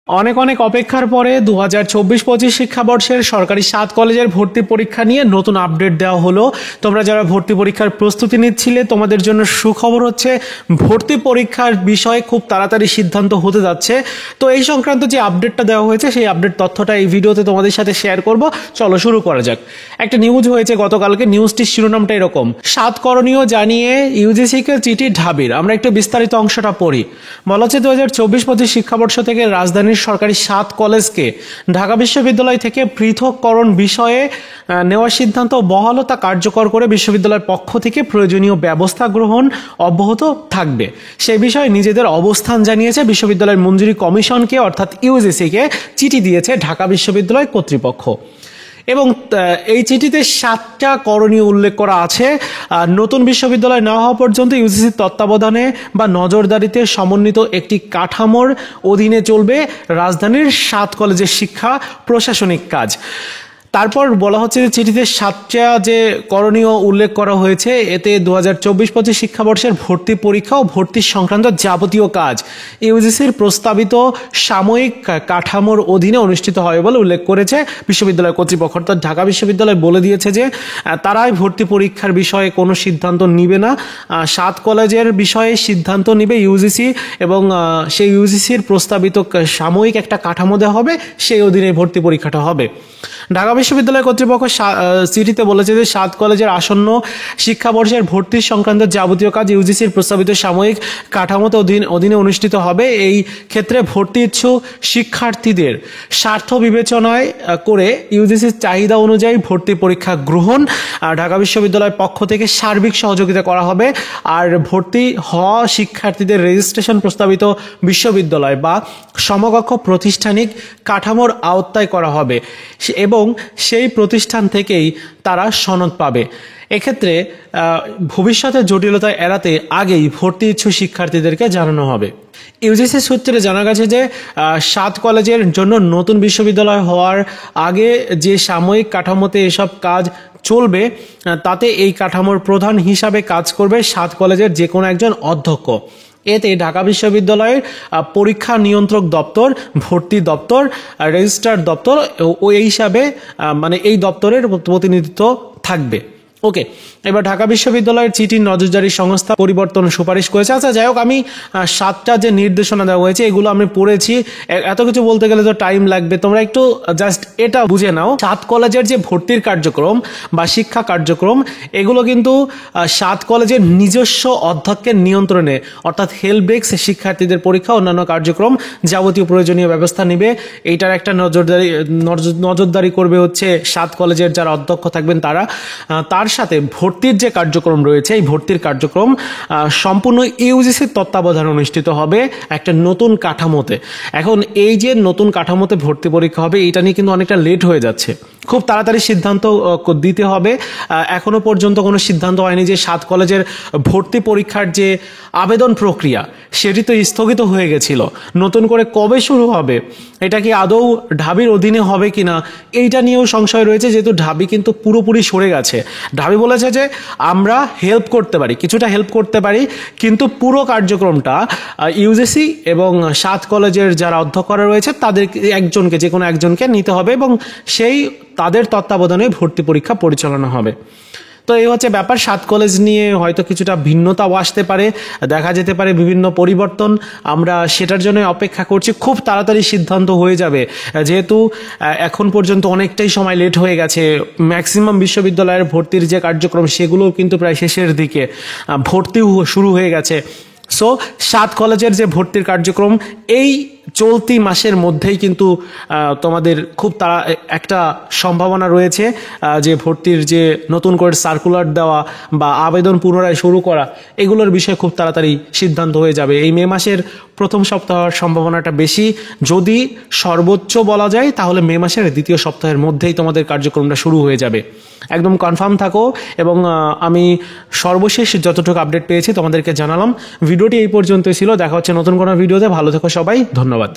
অনেক অনেক অপেক্ষার পরে 2024-25 শিক্ষাবর্ষের সরকারি 7 কলেজের ভর্তি পরীক্ষা নিয়ে নতুন আপডেট দেওয়া হলো। তোমরা যারা ভর্তি পরীক্ষার প্রস্তুতি নিচ্ছিলে তোমাদের জন্য সুখবর হচ্ছে ভর্তি পরীক্ষার বিষয়ে খুব তাড়াতাড়ি সিদ্ধান্ত হতে যাচ্ছে। তো এই সংক্রান্ত যে আপডেটটা দেওয়া হয়েছে সেই আপডেট তথ্যটা এই ভিডিওতে তোমাদের সাথে শেয়ার করব। চলো শুরু করা যাক। একটা নিউজ হয়েছে গতকালকে, নিউজটির শিরোনামটা এরকম: 7 করণীয় জানিয়ে ইউজিসিকে চিঠি ঢাবির। আমরা একটু বিস্তারিত অংশটা পড়ি। বলা হচ্ছে 2024-25 শিক্ষাবর্ষ থেকে রাজধানীর সরকারি 7 কলেজকে ঢাকা বিশ্ববিদ্যালয় থেকে পৃথককরণ বিষয়ে নেওয়ার সিদ্ধান্ত বহাল তা কার্যকর করে বিশ্ববিদ্যালয়ের পক্ষ থেকে প্রয়োজনীয় ব্যবস্থা গ্রহণ অব্যাহত থাকবে। সে বিষয়ে নিজেদের অবস্থান জানিয়েছে বিশ্ববিদ্যালয়ের মঞ্জুরি কমিশনকে, অর্থাৎ ইউজিসিকে চিঠি দিয়েছে ঢাকা বিশ্ববিদ্যালয় কর্তৃপক্ষ। এবং এই চিঠিতে 7টা করণীয় উল্লেখ করা আছে। নতুন বিশ্ববিদ্যালয় না হওয়া পর্যন্ত ইউজিসির তত্ত্বাবধানে বা নজরদারিতে সমন্বিত একটি কাঠামোর অধীনে চলবে রাজধানীর 7 কলেজের শিক্ষা প্রশাসনিক কাজ। তারপর বলা হচ্ছে যে চিঠিতে 7টা যে করণীয় উল্লেখ করা হয়েছে, এতে 2024-25 শিক্ষাবর্ষের ভর্তি পরীক্ষা ও ভর্তি সংক্রান্ত যাবতীয় কাজ ইউজিসির প্রস্তাবিত সাময়িক কাঠামোর অধীনে অনুষ্ঠিত হবে বলে উল্লেখ করেছে বিশ্ববিদ্যালয় কর্তৃপক্ষ। অর্থাৎ ঢাকা বিশ্ববিদ্যালয় বলে দিয়েছে যে তারাই ভর্তি পরীক্ষার বিষয়ে কোনো সিদ্ধান্ত নিবে না, 7 কলেজের বিষয়ে সিদ্ধান্ত নিবে ইউজিসি, এবং সেই ইউজিসির প্রস্তাবিত সাময়িক একটা কাঠামো দেওয়া হবে, সেই অধীনে ভর্তি পরীক্ষাটা হবে। ঢাকা বিশ্ববিদ্যালয় কর্তৃপক্ষ চিঠিতে বলেছে যে 7 কলেজের আসন্ন শিক্ষাবর্ষের ভর্তি সংক্রান্ত যাবতীয় কাজ ইউজিসির প্রস্তাবিত সাময়িক কাঠামোতে অধীনে অনুষ্ঠিত হবে। এই ক্ষেত্রে ভর্তি ইচ্ছুক শিক্ষার্থীদের স্বার্থ বিবেচনায় করে ইউজিসির চাহিদা অনুযায়ী ভর্তি পরীক্ষা গ্রহণ ঢাকা বিশ্ববিদ্যালয়ের পক্ষ থেকে সার্বিক সহযোগিতা করা হবে। আর ভর্তি হওয়া শিক্ষার্থীদের রেজিস্ট্রেশন প্রস্তাবিত বিশ্ববিদ্যালয় বা সমকক্ষ প্রাতিষ্ঠানিক কাঠামোর আওতায় করা হবে এবং সেই প্রতিষ্ঠান থেকেই তারা সনদ পাবে। এক্ষেত্রে ভবিষ্যতে জটিলতা এড়াতে আগেই ভর্তি ইচ্ছুক শিক্ষার্থীদেরকে জানানো হবে। ইউজিসি সূত্রে জানা গেছে যে 7 কলেজের জন্য নতুন বিশ্ববিদ্যালয় হওয়ার আগে যে সাময়িক কাঠামোতে এসব কাজ চলবে তাতে এই কাঠামোর প্রধান হিসাবে কাজ করবে 7 কলেজের যে কোনো একজন অধ্যক্ষ। এতে ঢাকা বিশ্ববিদ্যালয়ের পরীক্ষা নিয়ন্ত্রক দপ্তর, ভর্তি দপ্তর, রেজিস্ট্রার দপ্তর ও এই হিসাবে এই দপ্তরের প্রতিনিধিত্ব থাকবে। ওকে, এবার ঢাকা বিশ্ববিদ্যালয়ের চিঠির নজরদারি সংস্থা পরিবর্তন সুপারিশ করেছে। আচ্ছা যাই হোক, আমি 7টা যে নির্দেশনা দেওয়া হয়েছে এগুলো আমি পড়েছি, এত কিছু বলতে গেলে তো টাইম লাগবে, তোমরা একটু জাস্ট এটা বুঝে নাও। 7 কলেজের যে ভর্তির কার্যক্রম বা শিক্ষা কার্যক্রম এগুলো কিন্তু 7 কলেজের নিজস্ব অধ্যক্ষের নিয়ন্ত্রণে, অর্থাৎ হেল্প ডেস্ক শিক্ষার্থীদের পরীক্ষা অন্যান্য কার্যক্রম যাবতীয় প্রয়োজনীয় ব্যবস্থা নেবে। এইটার একটা নজরদারি করবে হচ্ছে 7 কলেজের যারা অধ্যক্ষ থাকবেন তারা। তার সাথে ভর্তির যে কার্যক্রম রয়েছে এই ভর্তির কার্যক্রম সম্পূর্ণ ইউজিসির তত্ত্বাবধানে অনুষ্ঠিত হবে একটা নতুন কাঠামোতে। এখন এই যে নতুন কাঠামোতে ভর্তি পরীক্ষা হবে এটা নিয়ে কিন্তু অনেকটা লেট হয়ে যাচ্ছে, খুব তাড়াতাড়ি সিদ্ধান্ত দিতে হবে। এখনো পর্যন্ত কোনো সিদ্ধান্ত হয়নি যে 7 কলেজের ভর্তি পরীক্ষার যে আবেদন প্রক্রিয়া সেটি তো স্থগিত হয়ে গেছিল, নতুন করে কবে শুরু হবে, এটা কি আদৌ ঢাবির অধীনে হবে কিনা এইটা নিয়েও সংশয় রয়েছে, যেহেতু ঢাবি কিন্তু পুরোপুরি সরে গেছে। ঢাবি বলেছে যে আমরা হেল্প করতে পারি, কিছুটা হেল্প করতে পারি, কিন্তু পুরো কার্যক্রমটা ইউজিসি এবং 7 কলেজের যারা অধ্যক্ষরা রয়েছে তাদের একজনকে, যে কোনো একজনকে নিতে হবে এবং সেই তাদের তত্ত্বাবধানে ভর্তি পরীক্ষা পরিচালনা হবে। তো এই হচ্ছে ব্যাপার। 7 কলেজ নিয়ে হয়তো কিছুটা ভিন্নতাও আসতে পারে, দেখা যেতে পারে বিভিন্ন পরিবর্তন, আমরা সেটার জন্য অপেক্ষা করছি। খুব তাড়াতাড়ি সিদ্ধান্ত হয়ে যাবে, যেহেতু এখন পর্যন্ত অনেকটাই সময় লেট হয়ে গেছে। ম্যাক্সিমাম বিশ্ববিদ্যালয়ের ভর্তির যে কার্যক্রম সেগুলোও কিন্তু প্রায় শেষের দিকে, ভর্তিও শুরু হয়ে গেছে। সো 7 কলেজের যে ভর্তির কার্যক্রম এই চলতি মাসের মধ্যেই কিন্তু তোমাদের খুব একটা সম্ভাবনা রয়েছে যে ভর্তির যে নতুন করে সার্কুলার দেওয়া বা আবেদন পুনরায় শুরু করা এগুলোর বিষয়ে খুব তাড়াতাড়ি সিদ্ধান্ত হয়ে যাবে। এই মে মাসের প্রথম সপ্তাহের সম্ভাবনাটা বেশি, যদি সর্বোচ্চ বলা যায় তাহলে মে মাসের দ্বিতীয় সপ্তাহের মধ্যেই তোমাদের কার্যক্রমটা শুরু হয়ে যাবে। একদম কনফার্ম থাকো, এবং আমি সর্বশেষ যতটুকু আপডেট পেয়েছি তোমাদেরকে জানালাম। ভিডিওটি এই পর্যন্তই ছিল, দেখা হচ্ছে নতুন কোনো ভিডিওতে। ভালো থেকো সবাই, ধন্যবাদ।